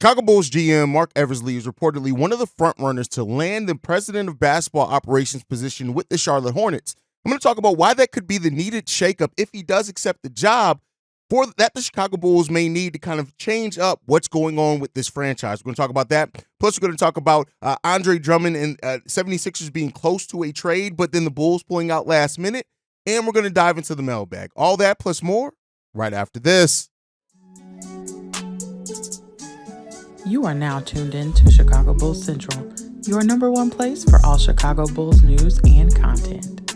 Chicago Bulls GM Marc Eversley is reportedly one of the frontrunners to land the president of basketball operations position with the Charlotte Hornets. I'm going to talk about why that could be the needed shakeup if he does accept the job for that the Chicago Bulls may need to kind of change up what's going on with this franchise. We're going to talk about that. Plus, we're going to talk about Andre Drummond and 76ers being close to a trade, but then the Bulls pulling out last minute. And we're going to dive into the mailbag. All that plus more right after this. You are now tuned in to Chicago Bulls Central, your number one place for all Chicago Bulls news and content.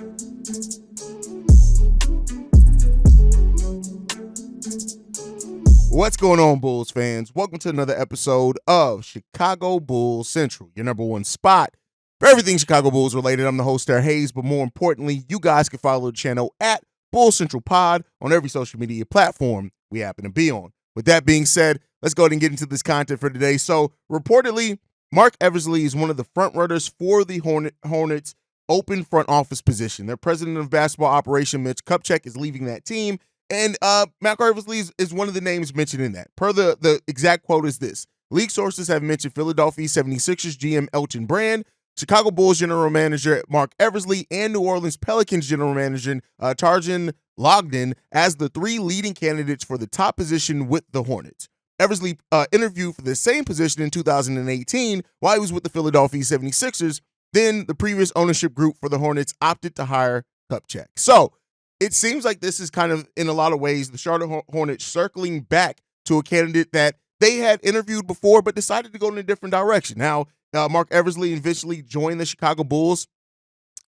What's going on, Bulls fans? Welcome to another episode of Chicago Bulls Central, your number one spot for everything Chicago Bulls related. I'm the host there, Haize, but more importantly, you guys can follow the channel at Bulls Central Pod on every social media platform we happen to be on. With that being said, let's go ahead and get into this content for today. So, reportedly, Marc Eversley is one of the front runners for the Hornets open front office position. Their president of basketball operation, Mitch Kupchak, is leaving that team. And Marc Eversley is one of the names mentioned in that. Per the exact quote is this: league sources have mentioned Philadelphia 76ers GM Elton Brand, Chicago Bulls general manager Marc Eversley, and New Orleans Pelicans general manager Tarjan Logden as the three leading candidates for the top position with the Hornets. Eversley interviewed for the same position in 2018 while he was with the Philadelphia 76ers. Then the previous ownership group for the Hornets opted to hire Kupchak. So it seems like this is kind of, in a lot of ways, the Charlotte Hornets circling back to a candidate that they had interviewed before but decided to go in a different direction. Now, Marc Eversley eventually joined the Chicago Bulls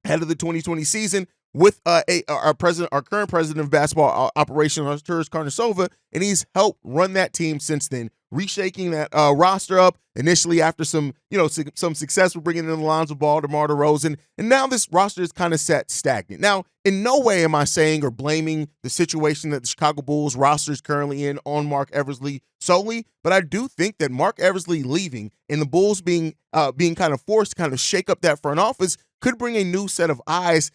ahead of the 2020 season with our current president of basketball operation, Arturas Karnisovas, and he's helped run that team since then, reshaking that roster up initially after some success with bringing in Alonzo Ball, DeMar DeRozan, and now this roster is kind of set stagnant. Now, in no way am I saying or blaming the situation that the Chicago Bulls roster is currently in on Marc Eversley solely, but I do think that Marc Eversley leaving and the Bulls being kind of forced to kind of shake up that front office could bring a new set of eyes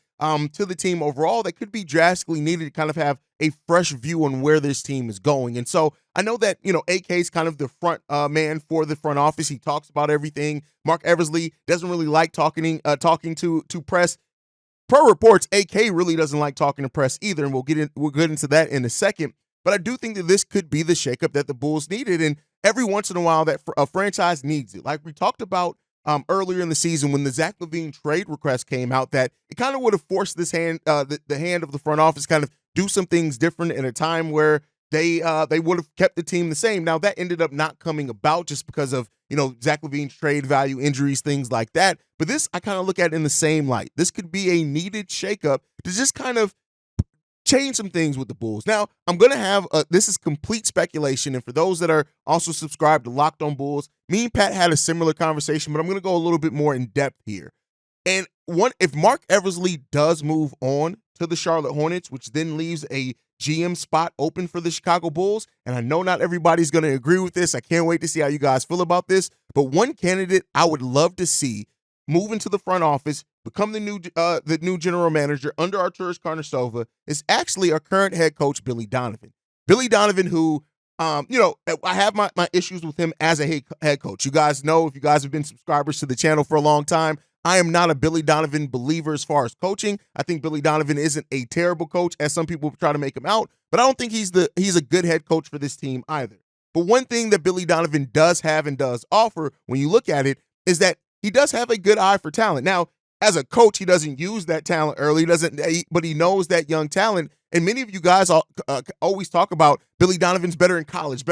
to the team overall that could be drastically needed to kind of have a fresh view on where this team is going. And so I know that, AK is kind of the front man for the front office. He talks about everything. Marc Eversley doesn't really like talking to press. Per reports, AK really doesn't like talking to press either, and we'll get into that in a second. But I do think that this could be the shakeup that the Bulls needed, and every once in a while that a franchise needs it. Like we talked about earlier in the season when the Zach LaVine trade request came out, that it kind of would have forced this hand, the hand of the front office kind of do some things different at a time where they would have kept the team the same. Now, that ended up not coming about just because of, Zach LaVine's trade value, injuries, things like that. But this, I kind of look at it in the same light. This could be a needed shakeup to just kind of change some things with the Bulls. Now, I'm going to have this is complete speculation. And for those that are also subscribed to Locked on Bulls, me and Pat had a similar conversation, but I'm going to go a little bit more in depth here. And if Marc Eversley does move on to the Charlotte Hornets, which then leaves a GM spot open for the Chicago Bulls, and I know not everybody's going to agree with this. I can't wait to see how you guys feel about this. But one candidate I would love to see move into the front office, become the new general manager under Arturas Karnisovas is actually our current head coach, Billy Donovan. Billy Donovan, who, I have my issues with him as a head coach. You guys know, if you guys have been subscribers to the channel for a long time, I am not a Billy Donovan believer as far as coaching. I think Billy Donovan isn't a terrible coach, as some people try to make him out, but I don't think he's a good head coach for this team either. But one thing that Billy Donovan does have and does offer, when you look at it, is that he does have a good eye for talent. Now, as a coach, he doesn't use that talent early, but he knows that young talent. And many of you guys always talk about Billy Donovan's better in college.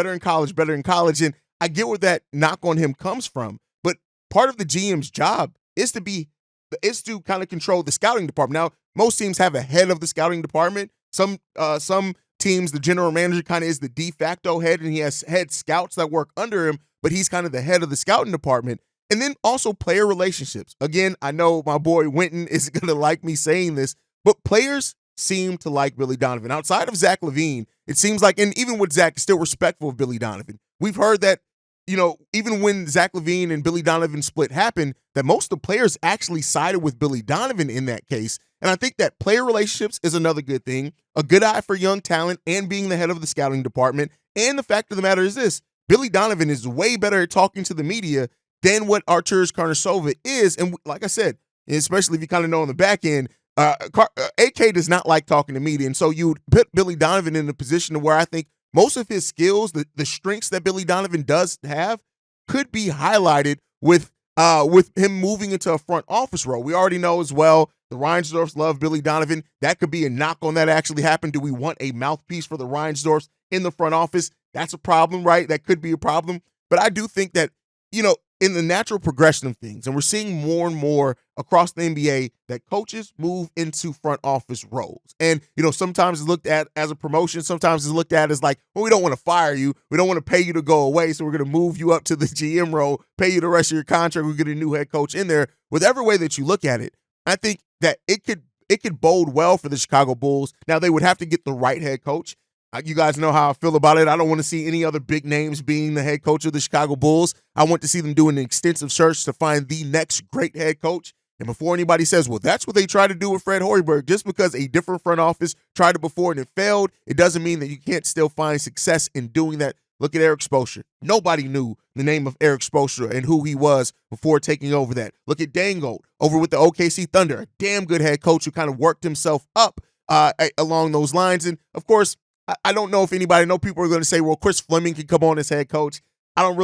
And I get where that knock on him comes from. But part of the GM's job is to kind of control the scouting department. Now, most teams have a head of the scouting department. Some teams, the general manager kind of is the de facto head, and he has head scouts that work under him, but he's kind of the head of the scouting department. And then also player relationships. Again, I know my boy Winton isn't going to like me saying this, but players seem to like Billy Donovan. Outside of Zach LaVine, it seems like, and even with Zach, still respectful of Billy Donovan. We've heard that, even when Zach LaVine and Billy Donovan split happened, that most of the players actually sided with Billy Donovan in that case. And I think that player relationships is another good thing, a good eye for young talent and being the head of the scouting department. And the fact of the matter is this: Billy Donovan is way better at talking to the media than what Arturas Karnisovas is. And like I said, especially if you kind of know on the back end, AK does not like talking to media. And so you put Billy Donovan in a position where I think most of his skills, the strengths that Billy Donovan does have, could be highlighted with him moving into a front office role. We already know as well the Reinsdorfs love Billy Donovan. That could be a knock on that actually happened. Do we want a mouthpiece for the Reinsdorfs in the front office? That's a problem, right? That could be a problem. But I do think that, in the natural progression of things, and we're seeing more and more across the NBA that coaches move into front office roles. And, sometimes it's looked at as a promotion. Sometimes it's looked at as like, well, we don't want to fire you. We don't want to pay you to go away. So we're going to move you up to the GM role, pay you the rest of your contract. We get a new head coach in there. Whatever way that you look at it, I think that it could bode well for the Chicago Bulls. Now, they would have to get the right head coach. You guys know how I feel about it. I don't want to see any other big names being the head coach of the Chicago Bulls. I want to see them doing an extensive search to find the next great head coach. And before anybody says, well, that's what they tried to do with Fred Hoiberg, just because a different front office tried it before and it failed, it doesn't mean that you can't still find success in doing that. Look at Eric Spoelstra. Nobody knew the name of Eric Spoelstra and who he was before taking over that. Look at Dangold over with the OKC Thunder, a damn good head coach who kind of worked himself up along those lines. And, of course, I don't know if anybody, I know people are going to say, well, Chris Fleming can come on as head coach. I'm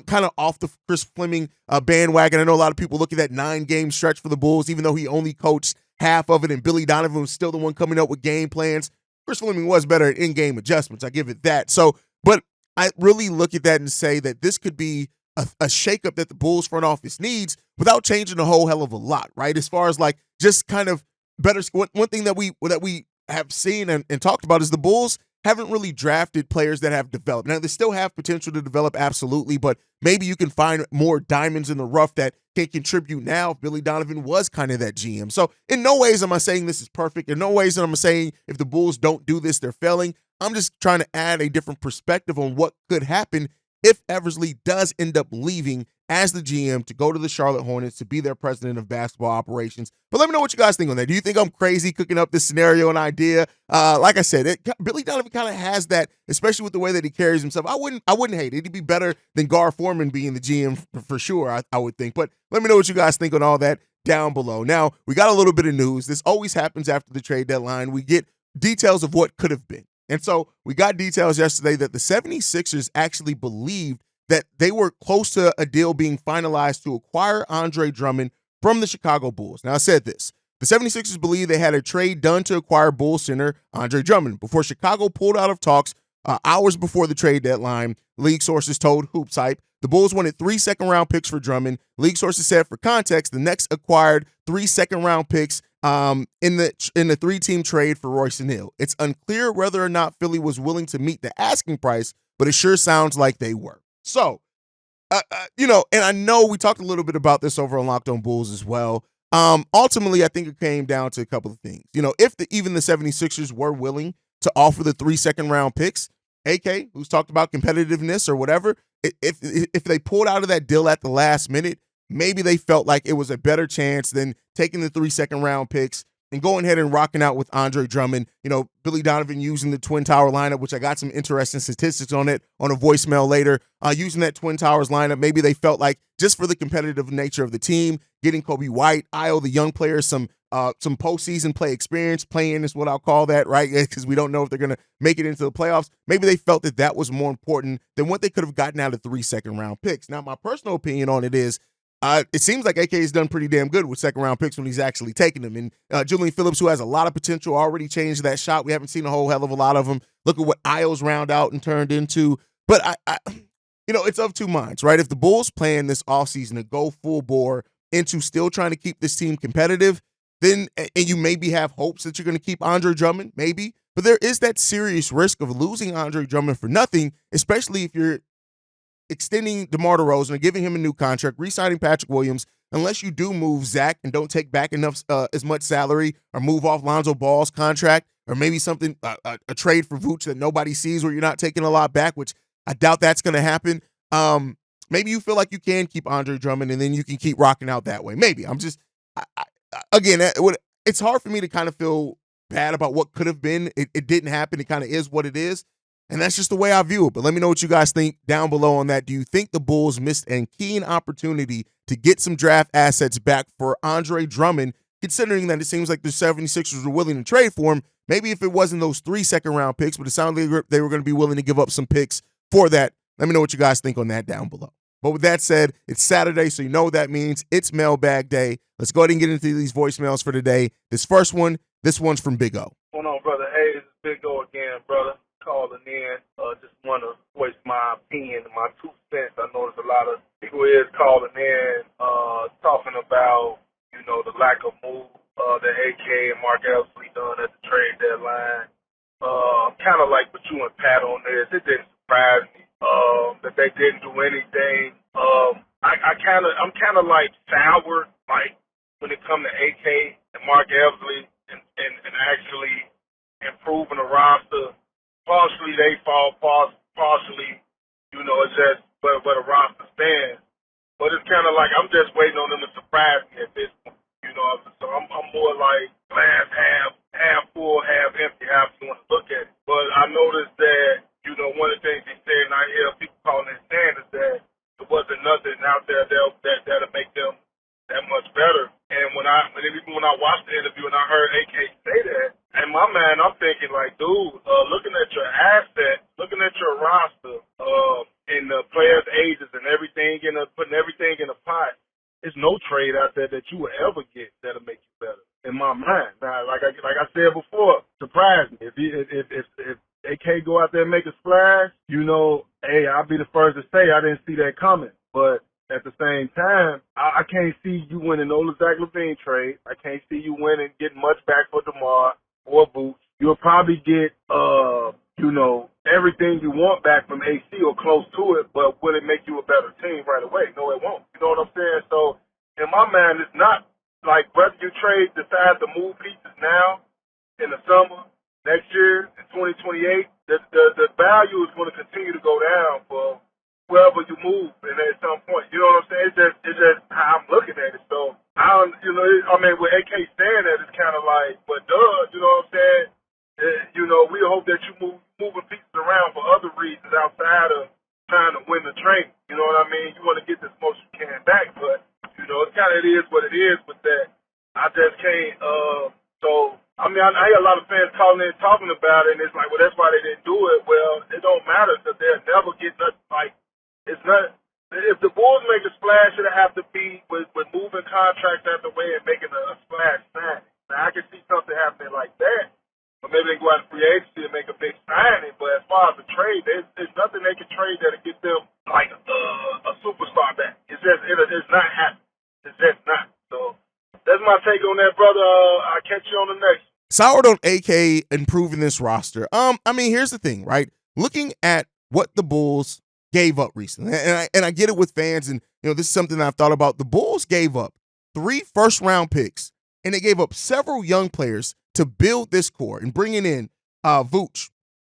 kind of off the Chris Fleming bandwagon. I know a lot of people look at that 9-game stretch for the Bulls, even though he only coached half of it, and Billy Donovan was still the one coming up with game plans. Chris Fleming was better at in-game adjustments. I give it that. So, but I really look at that and say that this could be a shakeup that the Bulls front office needs without changing a whole hell of a lot, right? As far as like just kind of better. One thing that we have seen and talked about is the Bulls haven't really drafted players that have developed. Now, they still have potential to develop, absolutely, but maybe you can find more diamonds in the rough that can contribute now if Billy Donovan was kind of that GM. So in no ways am I saying this is perfect. In no ways am I saying if the Bulls don't do this, they're failing. I'm just trying to add a different perspective on what could happen if Eversley does end up leaving as the GM to go to the Charlotte Hornets to be their president of basketball operations. But let me know what you guys think on that. Do you think I'm crazy cooking up this scenario and idea? Like I said, Billy Donovan kind of has that, especially with the way that he carries himself. I wouldn't hate it. It'd be better than Gar Forman being the GM for sure, I would think. But let me know what you guys think on all that down below. Now, we got a little bit of news. This always happens after the trade deadline. We get details of what could have been. And so we got details yesterday that the 76ers actually believed that they were close to a deal being finalized to acquire Andre Drummond from the Chicago Bulls. Now, I said this. The 76ers believe they had a trade done to acquire Bulls center Andre Drummond before Chicago pulled out of talks hours before the trade deadline. League sources told Hoops Hype the Bulls wanted 3 second-round picks for Drummond. League sources said, for context, the Knicks acquired 3 second-round picks in the 3-team trade for Royce O'Neal. It's unclear whether or not Philly was willing to meet the asking price, but it sure sounds like they were. So, and I know we talked a little bit about this over on Locked On Bulls as well. Ultimately, I think it came down to a couple of things. If even the 76ers were willing to offer the 3 second-round picks, AK, who's talked about competitiveness or whatever, if they pulled out of that deal at the last minute, maybe they felt like it was a better chance than taking the 3 second-round picks and going ahead and rocking out with Andre Drummond. Billy Donovan using the Twin Tower lineup, which I got some interesting statistics on it on a voicemail later. Using that Twin Towers lineup, maybe they felt like just for the competitive nature of the team, getting Kobe White, Io, the young players, some postseason play experience, playing is what I'll call that, right? Because we don't know if they're going to make it into the playoffs. Maybe they felt that that was more important than what they could have gotten out of 3 second-round picks. Now, my personal opinion on it is, it seems like AK has done pretty damn good with second-round picks when he's actually taking them. And Julian Phillips, who has a lot of potential, already changed that shot. We haven't seen a whole hell of a lot of them. Look at what Io's round out and turned into. But, it's of two minds, right? If the Bulls plan this offseason to go full bore into still trying to keep this team competitive, then and you maybe have hopes that you're going to keep Andre Drummond, maybe. But there is that serious risk of losing Andre Drummond for nothing, especially if you're extending DeMar DeRozan and giving him a new contract, re-signing Patrick Williams, unless you do move Zach and don't take back enough as much salary or move off Lonzo Ball's contract or maybe something, a trade for Vooch that nobody sees where you're not taking a lot back, which I doubt that's going to happen. Maybe you feel like you can keep Andre Drummond and then you can keep rocking out that way. Maybe. Again, it's hard for me to kind of feel bad about what could have been. It didn't happen. It kind of is what it is. And that's just the way I view it. But let me know what you guys think down below on that. Do you think the Bulls missed a keen opportunity to get some draft assets back for Andre Drummond, considering that it seems like the 76ers were willing to trade for him? Maybe if it wasn't those 3 second-round picks, but it sounded like they were going to be willing to give up some picks for that. Let me know what you guys think on that down below. But with that said, it's Saturday, so you know what that means. It's Mailbag Day. Let's go ahead and get into these voicemails for today. This one's from Bigo. What's going on, brother? Hey, it's Bigo again, brother. Calling in. Just want to voice my opinion, my 2 cents. I noticed a lot of people is calling in, talking about, the lack of move that AK and Marc Eversley done at the trade deadline. Kind of like what you and Pat on this. It didn't surprise me that they didn't do anything. I'm kind of like sour, like when it comes to AK and Marc Eversley and actually improving the roster. Partially they fall, partially, it's just where the roster stands. But it's kind of like I'm just waiting on them to surprise me at this point, So I'm more like glass half full, half empty, how you want to look at it. But I noticed that, one of the things he said, and I hear people calling it saying, is that there wasn't nothing out there that'll make them that much better. And when I watched the interview and I heard AK say that, in my mind, I'm thinking like, dude, looking at your assets, looking at your roster, and the players' ages and everything, putting everything in a pot, there's no trade out there that you will ever get that'll make you better. In my mind, now, like I said before, surprise me if AK go out there and make a splash. Hey, I'll be the first to say I didn't see that coming, but at the same time, I can't see you winning no Zach LaVine trade. I can't see you winning, getting much back for DeMar or Boots. You'll probably get, everything you want back from AC or close to it, but will it make you a better team right away? No, it won't. You know what I'm saying? So, in my mind, it's not like whether you decide to move pieces now, in the summer, next year, in 2028, the value is going to continue to go down for wherever you move, and at some point, you know what I'm saying? It's just how I'm looking at it. So with AK saying that, it's kind of like, but you know what I'm saying? We hope that you moving pieces around for other reasons outside of trying to win the trade. You know what I mean? You want to get as most you can back, but it is what it is with that. I just can't. I hear a lot of fans calling in talking about it, and it's like, well, that's why they didn't do it. Well, it don't matter because they'll never get nothing. Like, it's not. If the Bulls make a splash, it'll have to be with moving contracts out the way and making a splash signing. Now, I can see something happening like that, or maybe they go out to free agency and make a big signing. But as far as the trade, there's nothing they can trade that'll get them like a superstar back. It's not happening. It's just not. So that's my take on that, brother. I'll catch you on the next. Soured on AK improving this roster. Here's the thing, right? Looking at what the Bulls gave up recently, and I get it with fans, and this is something that I've thought about. The Bulls gave up 3 first-round picks, and they gave up several young players to build this core and bringing in Vooch,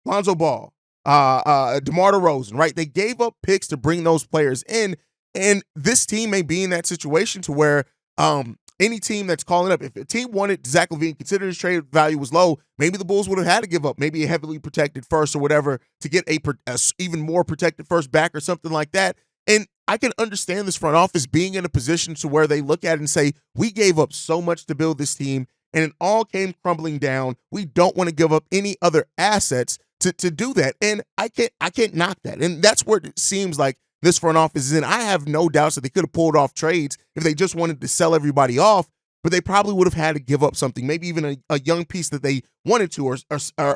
Lonzo Ball, DeMar DeRozan, right? They gave up picks to bring those players in, and this team may be in that situation to where any team that's calling up, if a team wanted Zach LaVine, considering his trade value was low, maybe the Bulls would have had to give up maybe a heavily protected first or whatever to get a even more protected first back or something like that. And I can understand this front office being in a position to where they look at it and say, we gave up so much to build this team, and it all came crumbling down. We don't want to give up any other assets to do that. And I can't knock that. And that's where it seems like this front office is in. I have no doubts that they could have pulled off trades if they just wanted to sell everybody off, but they probably would have had to give up something, maybe even a young piece that they wanted to, or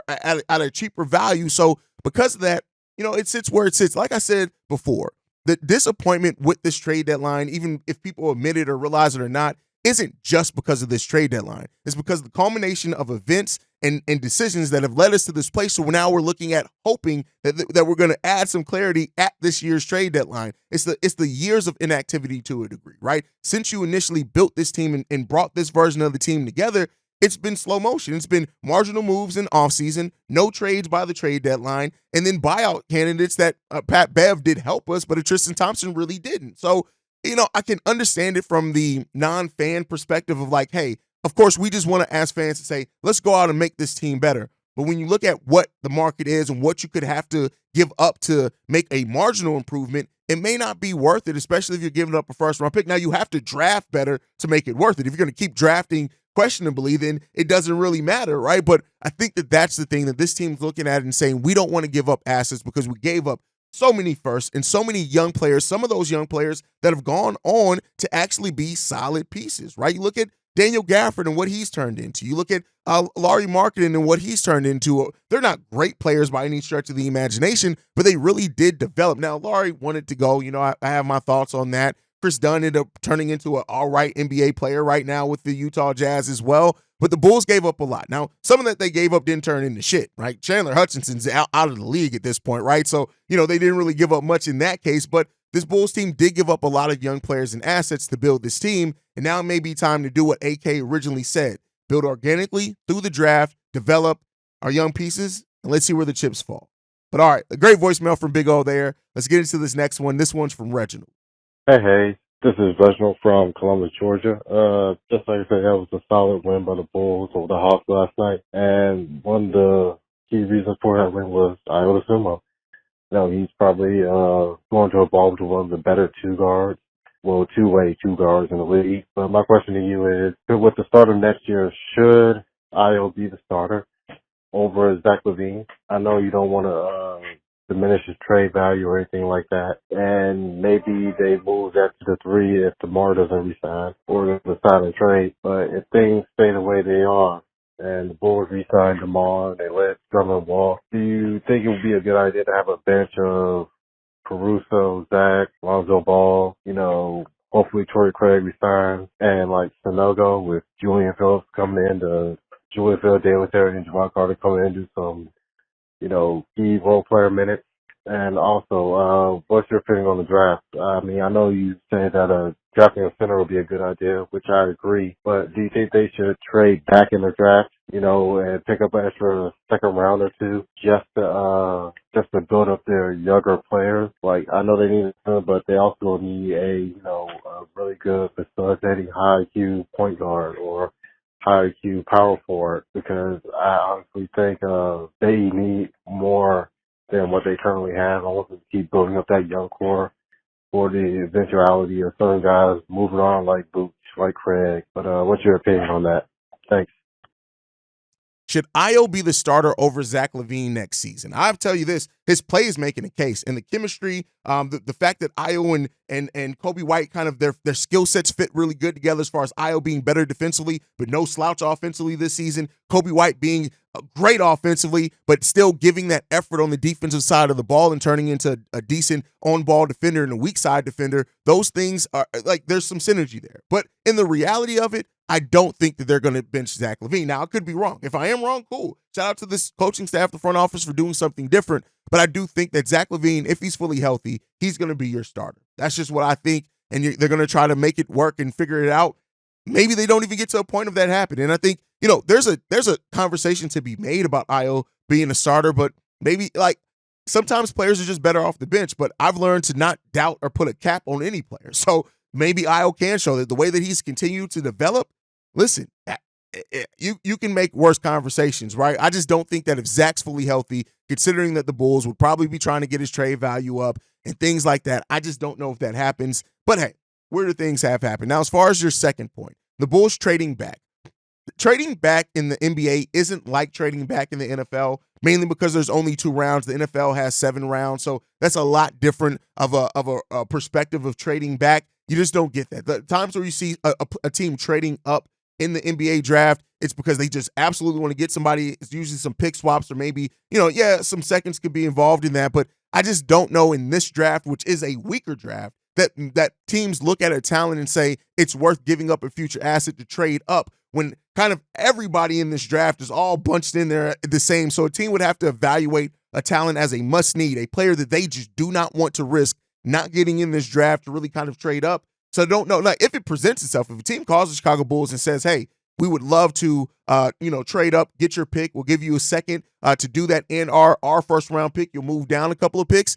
at a cheaper value. So because of that, it sits where it sits. Like I said before, the disappointment with this trade deadline, even if people admit it or realize it or not, isn't just because of this trade deadline. It's because of the culmination of events and decisions that have led us to this place. So now we're looking at hoping that we're going to add some clarity at this year's trade deadline. It's the years of inactivity to a degree, right? Since you initially built this team and brought this version of the team together, it's been slow motion. It's been marginal moves in offseason, no trades by the trade deadline, and then buyout candidates that Pat Bev did help us, but Tristan Thompson really didn't. So, I can understand it from the non-fan perspective of like, hey, of course, we just want to ask fans to say, let's go out and make this team better. But when you look at what the market is and what you could have to give up to make a marginal improvement, it may not be worth it, especially if you're giving up a first-round pick. Now, you have to draft better to make it worth it. If you're going to keep drafting questionably, then it doesn't really matter, right? But I think that that's the thing that this team's looking at and saying we don't want to give up assets because we gave up so many firsts and so many young players, some of those young players that have gone on to actually be solid pieces, right? You look at Daniel Gafford and what he's turned into. You look at Lauri Markkanen and what he's turned into. They're not great players by any stretch of the imagination, but they really did develop. Now, Lauri wanted to go. I have my thoughts on that. Chris Dunn ended up turning into an all-right NBA player right now with the Utah Jazz as well. But the Bulls gave up a lot. Now, some of that they gave up didn't turn into shit, right? Chandler Hutchinson's out of the league at this point, right? So, they didn't really give up much in that case. But this Bulls team did give up a lot of young players and assets to build this team. And now it may be time to do what AK originally said. Build organically through the draft, develop our young pieces, and let's see where the chips fall. But all right, a great voicemail from Bigo there. Let's get into this next one. This one's from Reginald. Hey, this is Reginald from Columbus, Georgia. Just like I said, that was a solid win by the Bulls over the Hawks last night. And one of the key reasons for that win was Ayo Dosunmu. He's probably going to evolve to one of the better two-way two guards in the league. But my question to you is, with the start of next year, should Ayo be the starter over Zach LaVine? I know you don't want to diminish his trade value or anything like that. And maybe they move that to the 3 if DeMar doesn't resign or decide to trade. But if things stay the way they are and the Bulls re-sign DeMar, they let Drummond walk, do you think it would be a good idea to have a bench of Caruso, Zach, Lonzo Ball, hopefully Torrey Craig resigns, and like Sanogo with Julian Phillips coming in to Julian Phillips, Dalen Terry, and Javon Carter coming in and do some key role player minutes. And also, what's your opinion on the draft? I know you say that drafting a center would be a good idea, which I agree. But do you think they should trade back in the draft, and pick up an extra second round or two just to build up their younger players? Like, I know they need a center, but they also need a really good facilitating high IQ point guard or high IQ power forward, because I honestly think they need more than what they currently have. I want them to keep building up that young core for the eventuality of certain guys moving on like Booch, like Craig. But what's your opinion on that? Thanks. Should Ayo be the starter over Zach LaVine next season? I'll tell you this, his play is making a case. And the chemistry, the fact that Ayo and Kobe White kind of their skill sets fit really good together, as far as Ayo being better defensively, but no slouch offensively this season. Kobe White being great offensively, but still giving that effort on the defensive side of the ball and turning into a decent on-ball defender and a weak side defender. Those things are like, there's some synergy there. But in the reality of it, I don't think that they're going to bench Zach LaVine. Now, I could be wrong. If I am wrong, cool. Shout out to this coaching staff, the front office, for doing something different. But I do think that Zach LaVine, if he's fully healthy, he's going to be your starter. That's just what I think. And they're going to try to make it work and figure it out. Maybe they don't even get to a point of that happening. And I think, there's a conversation to be made about Ayo being a starter, but maybe sometimes players are just better off the bench. But I've learned to not doubt or put a cap on any player. So maybe Ayo can show that the way that he's continued to develop. Listen, you can make worse conversations, right? I just don't think that if Zach's fully healthy, considering that the Bulls would probably be trying to get his trade value up and things like that, I just don't know if that happens. But hey, where do things have happened? Now, as far as your second point, the Bulls trading back. Trading back in the NBA isn't like trading back in the NFL, mainly because there's only 2 rounds. The NFL has 7 rounds, so that's a lot different of a perspective of trading back. You just don't get that. The times where you see a team trading up in the NBA draft, it's because they just absolutely want to get somebody. It's usually some pick swaps or maybe, some seconds could be involved in that. But I just don't know in this draft, which is a weaker draft, that teams look at a talent and say it's worth giving up a future asset to trade up when kind of everybody in this draft is all bunched in there the same. So a team would have to evaluate a talent as a must-need, a player that they just do not want to risk not getting in this draft to really kind of trade up. So I don't know, if it presents itself, if a team calls the Chicago Bulls and says, hey, we would love to, trade up, get your pick. We'll give you a second to do that and our first-round pick. You'll move down a couple of picks.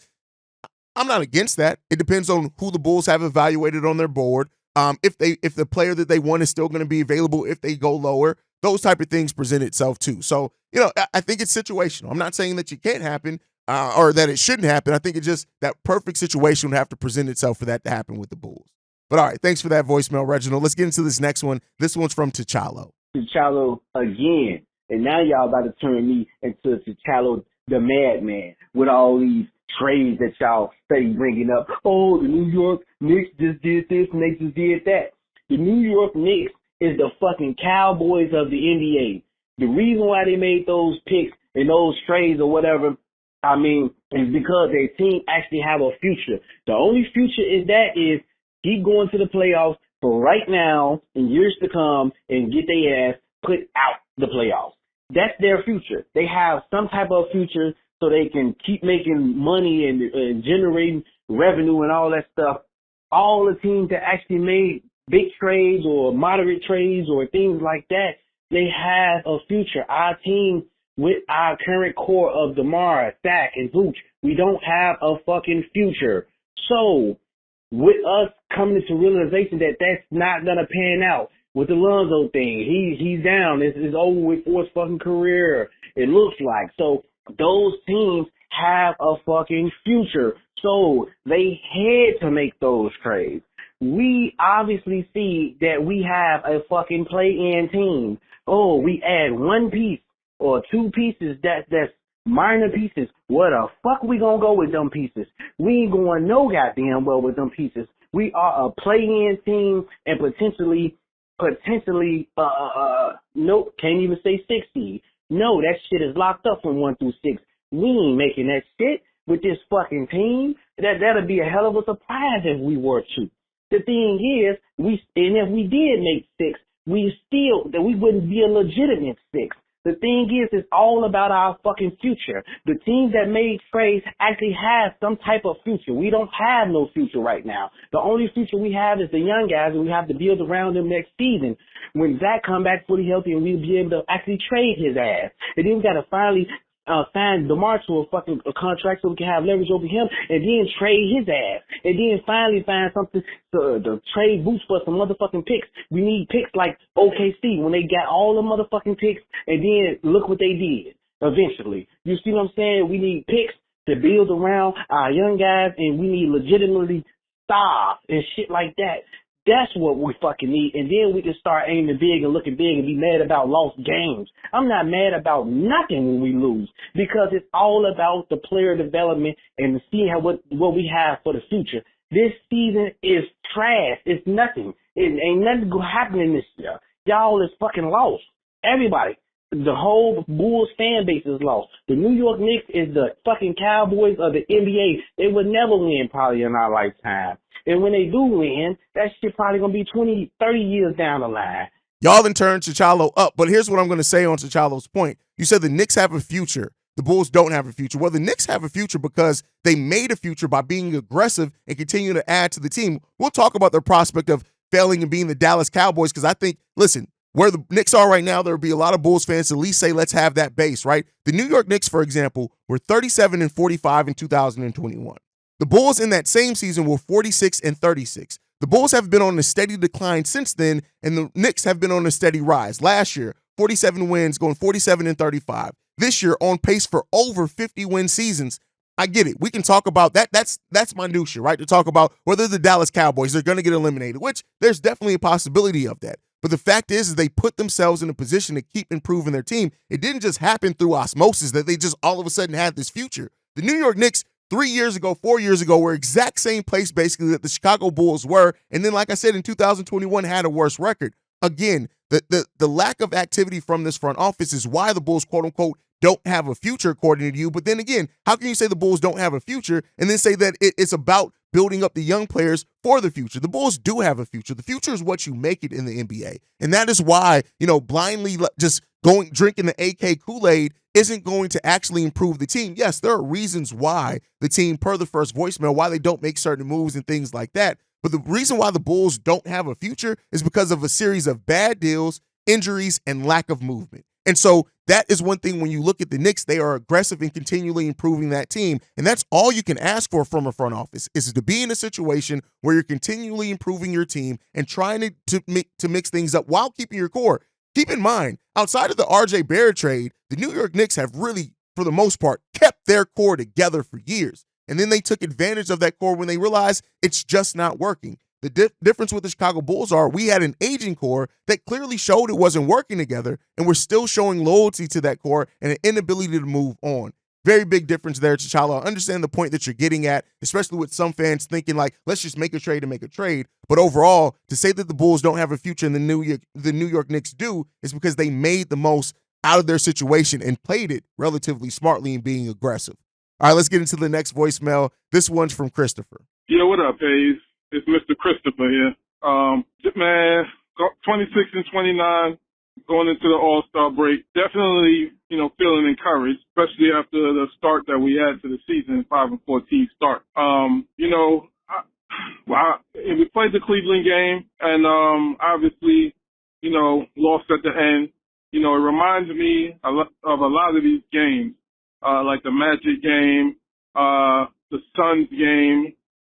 I'm not against that. It depends on who the Bulls have evaluated on their board. If the player that they want is still going to be available if they go lower. those type of things present itself too. So, I think it's situational. I'm not saying that you can't happen or that it shouldn't happen. I think it's just that perfect situation would have to present itself for that to happen with the Bulls. But all right, thanks for that voicemail, Reginald. Let's get into this next one. This one's from T'Challa. T'Challa again. And now y'all about to turn me into T'Challa the madman with all these trades that y'all stay bringing up. Oh, the New York Knicks just did this and they just did that. The New York Knicks is the fucking Cowboys of the NBA. The reason why they made those picks and those trades or whatever, is because their team actually have a future. The only future is keep going to the playoffs for right now and years to come and get their ass put out the playoffs. That's their future. They have some type of future so they can keep making money and generating revenue and all that stuff. All the teams that actually made big trades or moderate trades or things like that, they have a future. Our team with our current core of DeMar, Zach, and Vooch, we don't have a fucking future. So with us coming to realization that that's not going to pan out with the Lonzo thing, he's down. It's over with for his fucking career, it looks like. So those teams have a fucking future. So they had to make those trades. We obviously see that we have a fucking play-in team. Oh, we add one piece or two pieces that's minor pieces. What the fuck we gonna go with them pieces? We ain't going no goddamn well with them pieces. We are a play-in team and potentially, nope, can't even say 60. No, that shit is locked up from 1 through 6. We ain't making that shit with this fucking team. That'll be a hell of a surprise if we were to. The thing is, if we did make 6, we wouldn't be a legitimate 6. The thing is, it's all about our fucking future. The teams that made trades actually have some type of future. We don't have no future right now. The only future we have is the young guys, and we have to build around them next season. When Zach come back fully healthy, and we'll be able to actually trade his ass. And then we got to finally sign DeMar to a contract so we can have leverage over him, and then trade his ass. And then finally find something to trade Boots for some motherfucking picks. We need picks like OKC when they got all the motherfucking picks, and then look what they did eventually. You see what I'm saying? We need picks to build around our young guys, and we need legitimately stars and shit like that. That's what we fucking need. And then we can start aiming big and looking big and be mad about lost games. I'm not mad about nothing when we lose because it's all about the player development and seeing what we have for the future. This season is trash. It's nothing. It ain't nothing happening this year. Y'all is fucking lost. Everybody. The whole Bulls fan base is lost. The New York Knicks is the fucking Cowboys of the NBA. They would never win probably in our lifetime. And when they do win, that shit probably going to be 20, 30 years down the line. Y'all then turned T'Challa up. But here's what I'm going to say on T'Challa's point. You said the Knicks have a future. The Bulls don't have a future. Well, the Knicks have a future because they made a future by being aggressive and continuing to add to the team. We'll talk about their prospect of failing and being the Dallas Cowboys because I think, listen, where the Knicks are right now, there will be a lot of Bulls fans to at least say, let's have that base, right? The New York Knicks, for example, were 37-45 in 2021. The Bulls in that same season were 46-36. The Bulls have been on a steady decline since then, and the Knicks have been on a steady rise. Last year, 47 wins, going 47-35. This year, on pace for over 50-win seasons. I get it. We can talk about that. That's minutia, right? To talk about whether the Dallas Cowboys are going to get eliminated, which there's definitely a possibility of that. But the fact is they put themselves in a position to keep improving their team. It didn't just happen through osmosis that they just all of a sudden had this future. The New York Knicks 3 years ago, 4 years ago, were exact same place basically that the Chicago Bulls were. And then, like I said, in 2021 had a worse record. Again, the lack of activity from this front office is why the Bulls, quote unquote, don't have a future, according to you. But then again, how can you say the Bulls don't have a future and then say that it's about building up the young players for the future? The Bulls do have a future. The future is what you make it in the NBA. And that is why, blindly just drinking the AK Kool-Aid isn't going to actually improve the team. Yes, there are reasons why the team, per the first voicemail, why they don't make certain moves and things like that. But the reason why the Bulls don't have a future is because of a series of bad deals, injuries, and lack of movement. And so that is one thing when you look at the Knicks, they are aggressive in continually improving that team. And that's all you can ask for from a front office is to be in a situation where you're continually improving your team and trying to mix things up while keeping your core. keep in mind, outside of the RJ Barrett trade, the New York Knicks have really, for the most part, kept their core together for years. And then they took advantage of that core when they realized it's just not working. The difference with the Chicago Bulls are we had an aging core that clearly showed it wasn't working together, and we're still showing loyalty to that core and an inability to move on. Very big difference there, T'Challa. I understand the point that you're getting at, especially with some fans thinking like, let's just make a trade to make a trade. But overall, to say that the Bulls don't have a future and the New York Knicks do is because they made the most out of their situation and played it relatively smartly and being aggressive. All right, let's get into the next voicemail. This one's from Christopher. Yeah, what up, Haize? It's Mr. Christopher here. Man, 26 and 29, going into the AllStar Break. Definitely, feeling encouraged, especially after the start that we had to the season, 5-14 start. We played the Cleveland game, and obviously, lost at the end. It reminds me of a lot of these games, like the Magic game, the Suns game.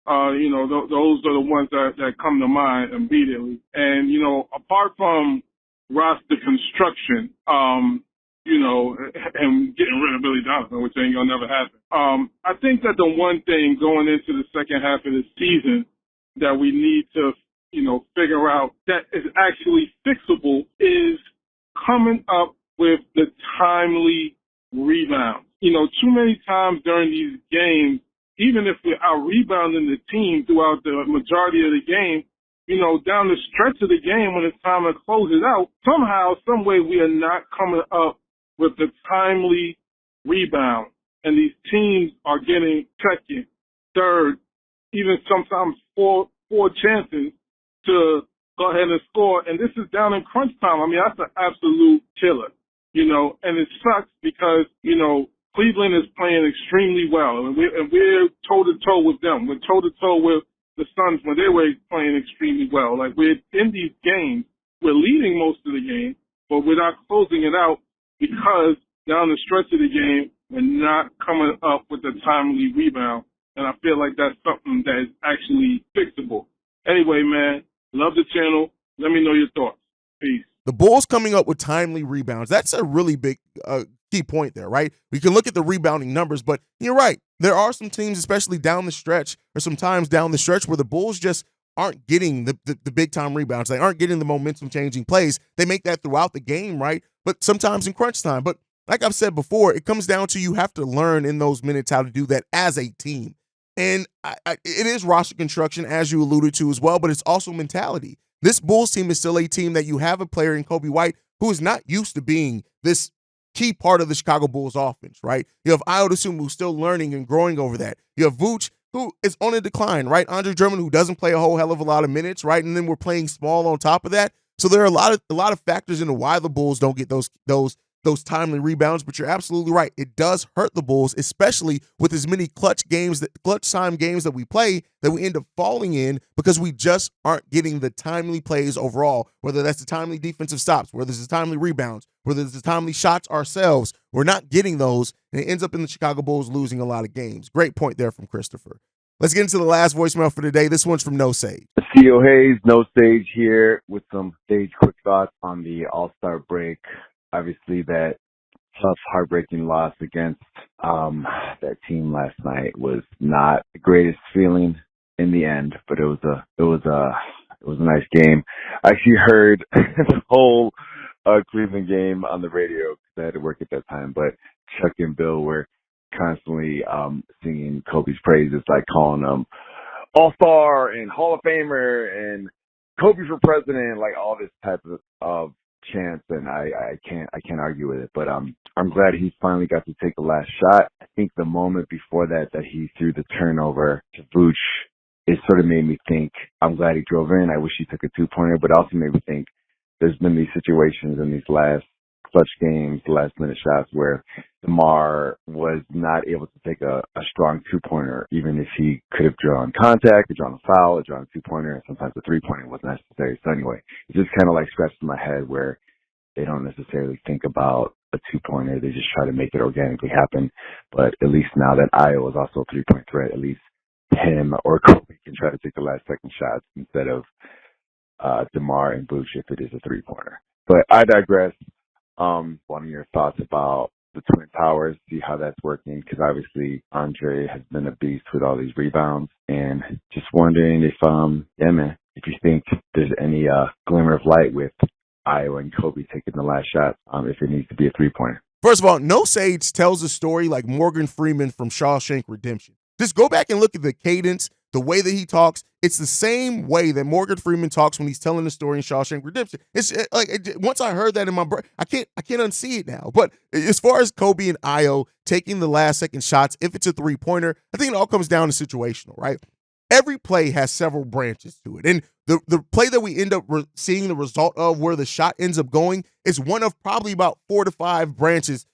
Those are the ones that come to mind immediately. And, apart from roster construction, and getting rid of Billy Donovan, which ain't gonna never happen. I think that the one thing going into the second half of the season that we need to, figure out that is actually fixable is coming up with the timely rebounds. Too many times during these games, even if we're out rebounding the team throughout the majority of the game, down the stretch of the game when it's time to close it out, somehow, some way we are not coming up with the timely rebound. And these teams are getting second, third, even sometimes four chances to go ahead and score. And this is down in crunch time. I mean, that's an absolute killer, and it sucks because, Cleveland is playing extremely well, and we're toe-to-toe with them. We're toe-to-toe with the Suns when they were playing extremely well. Like, we're in these games, we're leading most of the game, but we're not closing it out because down the stretch of the game, we're not coming up with a timely rebound. And I feel like that's something that is actually fixable. Anyway, man, love the channel. Let me know your thoughts. Peace. The Bulls coming up with timely rebounds. That's a really big key point there, right? We can look at the rebounding numbers, but you're right. There are some teams, especially down the stretch, or sometimes down the stretch, where the Bulls just aren't getting the big-time rebounds. They aren't getting the momentum-changing plays. They make that throughout the game, right? But sometimes in crunch time. But like I've said before, it comes down to you have to learn in those minutes how to do that as a team. And it is roster construction, as you alluded to as well, but it's also mentality. This Bulls team is still a team that you have a player in Kobe White who is not used to being this key part of the Chicago Bulls offense, right? You have Ayo Dosunmu who's still learning and growing over that. You have Vooch who is on a decline, right? Andre Drummond who doesn't play a whole hell of a lot of minutes, right? And then we're playing small on top of that. So there are a lot of factors into why the Bulls don't get those timely rebounds, but you're absolutely right. It does hurt the Bulls, especially with as many clutch time games that we play that we end up falling in because we just aren't getting the timely plays overall, whether that's the timely defensive stops, whether it's the timely rebounds, whether it's the timely shots ourselves. We're not getting those, and it ends up in the Chicago Bulls losing a lot of games. Great point there from Christopher. Let's get into the last voicemail for today. This one's from No Sage. CEO Haize, No Sage here with some Sage quick thoughts on the All-Star break. Obviously, that tough, heartbreaking loss against that team last night was not the greatest feeling in the end, but it was a nice game. I actually heard the whole Cleveland game on the radio because I had to work at that time. But Chuck and Bill were constantly singing Kobe's praises, like calling him All-Star and Hall of Famer and Kobe for president, like all this type of chance, and I can't argue with it. But I'm glad he finally got to take the last shot. I think the moment before that he threw the turnover to Vooch, it sort of made me think, I'm glad he drove in. I wish he took a 2-pointer, but also made me think there's been these situations in these last clutch games, last minute shots where DeMar was not able to take a strong 2-pointer, even if he could have drawn contact, or drawn a foul, or drawn a 2-pointer, and sometimes the 3-pointer was necessary. So anyway, it just kind of like scratched in my head where they don't necessarily think about a 2-pointer. They just try to make it organically happen. But at least now that Ayo is also a 3-point threat, at least him or Kobe can try to take the last second shots instead of DeMar and Vooch if it is a 3-pointer. But I digress. Wanting your thoughts about the Twin Towers, see how that's working, because obviously Andre has been a beast with all these rebounds, and just wondering if, if you think there's any glimmer of light with Iowa and Kobe taking the last shot, if it needs to be a three-pointer. First of all, No Sage tells a story like Morgan Freeman from Shawshank Redemption. Just go back and look at the cadence, the way that he talks. It's the same way that Morgan Freeman talks when he's telling the story in Shawshank Redemption. It's once I heard that in my brain, I can't unsee it now. But as far as Kobe and Io taking the last second shots, if it's a three-pointer, I think it all comes down to situational, right? Every play has several branches to it. And the play that we end up seeing the result of where the shot ends up going is one of probably about 4 to 5 branches,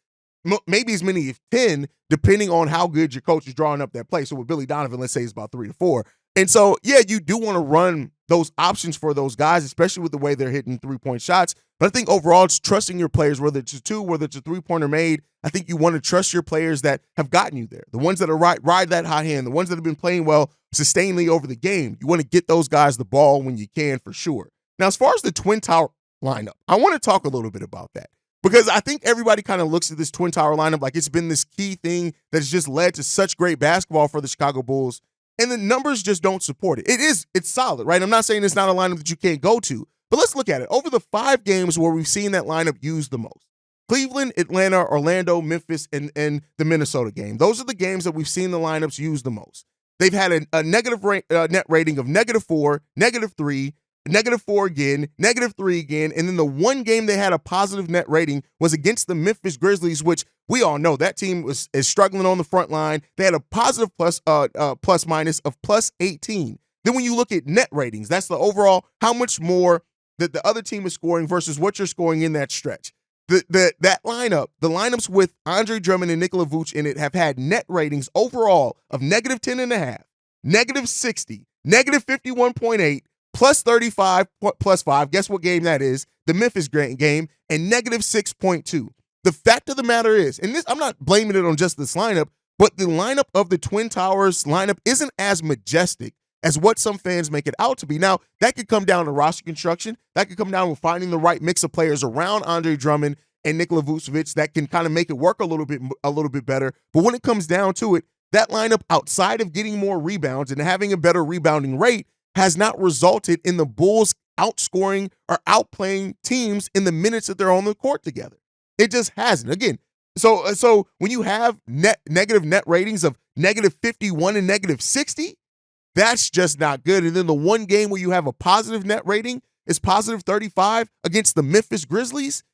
maybe as many as 10, depending on how good your coach is drawing up that play. So with Billy Donovan, let's say it's about 3 to 4. And so, yeah, you do want to run those options for those guys, especially with the way they're hitting three-point shots. But I think overall it's trusting your players, whether it's a 2, whether it's a three-pointer made. I think you want to trust your players that have gotten you there, the ones that are ride that hot hand, the ones that have been playing well sustainedly over the game. You want to get those guys the ball when you can, for sure. Now, as far as the Twin Tower lineup, I want to talk a little bit about that, because I think everybody kind of looks at this Twin Tower lineup like it's been this key thing that has just led to such great basketball for the Chicago Bulls, and the numbers just don't support it. It's solid, right? I'm not saying it's not a lineup that you can't go to, but let's look at it. Over the 5 games where we've seen that lineup used the most, Cleveland, Atlanta, Orlando, Memphis, and the Minnesota game. Those are the games that we've seen the lineups use the most. They've had a negative net rating of -4, -3, -4 again, -3 again, and then the one game they had a positive net rating was against the Memphis Grizzlies, which we all know that team is struggling on the front line. They had a positive plus minus of +18. Then when you look at net ratings, that's the overall how much more that the other team is scoring versus what you're scoring in that stretch. That lineup, the lineups with Andre Drummond and Nikola Vuce in it have had net ratings overall of -10.5, -60, -51.8, +35, +5. Guess what game that is? The Memphis game, and -6.2. The fact of the matter is, and this, I'm not blaming it on just this lineup, but the lineup of the Twin Towers lineup isn't as majestic as what some fans make it out to be. Now, that could come down to roster construction. That could come down to finding the right mix of players around Andre Drummond and Nikola Vucevic that can kind of make it work a little bit better. But when it comes down to it, that lineup, outside of getting more rebounds and having a better rebounding rate, has not resulted in the Bulls outscoring or outplaying teams in the minutes that they're on the court together. It just hasn't. Again, so when you have negative net ratings of -51 and -60, that's just not good. And then the one game where you have a positive net rating is +35 against the Memphis Grizzlies.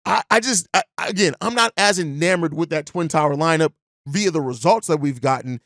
Again, I'm not as enamored with that Twin Tower lineup via the results that we've gotten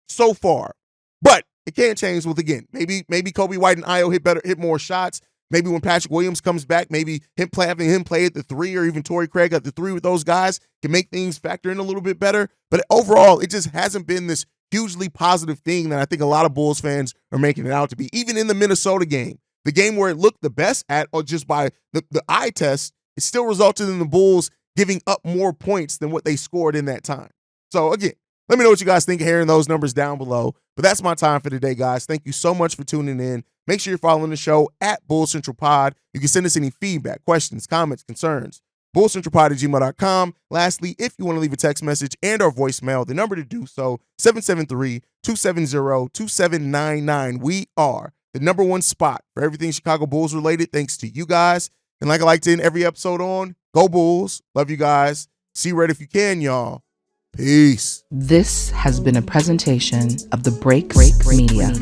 so far. But it can't change with, again, maybe Kobe White and Io hit more shots. Maybe when Patrick Williams comes back, maybe having him play at the 3, or even Torrey Craig at the 3 with those guys can make things factor in a little bit better. But overall, it just hasn't been this hugely positive thing that I think a lot of Bulls fans are making it out to be. Even in the Minnesota game, the game where it looked the best at, or just by the eye test, it still resulted in the Bulls giving up more points than what they scored in that time. So again, let me know what you guys think of hearing those numbers down below. But that's my time for today, guys. Thank you so much for tuning in. Make sure you're following the show at Bull Central Pod. You can send us any feedback, questions, comments, concerns, bullcentralpod@gmail.com. Lastly, if you want to leave a text message and or voicemail, the number to do so, 773-270-2799. We are the #1 spot for everything Chicago Bulls related, thanks to you guys. And like I like to end every episode on, go Bulls. Love you guys. See red if you can, y'all. Peace. This has been a presentation of the Break Media.